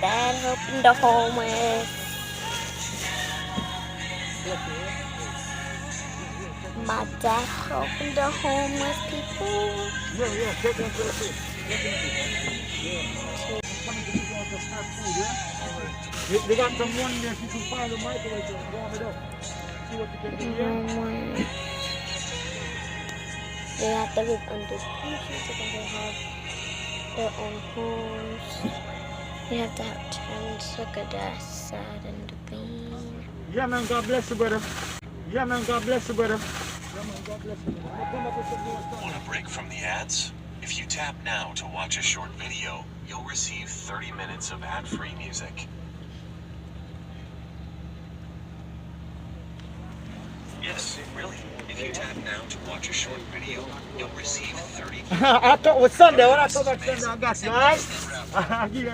dad helping the homeless. My dad helping the homeless people. Yeah, take them to the food. Coming to people want to snack food, yeah? They got some one there, if you can find the microwave, so warm it up. See what you can do, yeah? They have to live under bridges, they have their own homes. They have to have tents. Look at that sad and the green. Yeah, man, God bless you, brother. Yeah, man, God bless you, brother. Yeah, man, God bless you, brother. Come up with some more stuff. Want a break from the ads? If you tap now to watch a short video, you'll receive 30 minutes of ad-free music. Yes, really. If you tap now to watch a short video, you'll receive 30 I thought it was Sunday. When I thought about Sunday, I got you, all right? I'll give you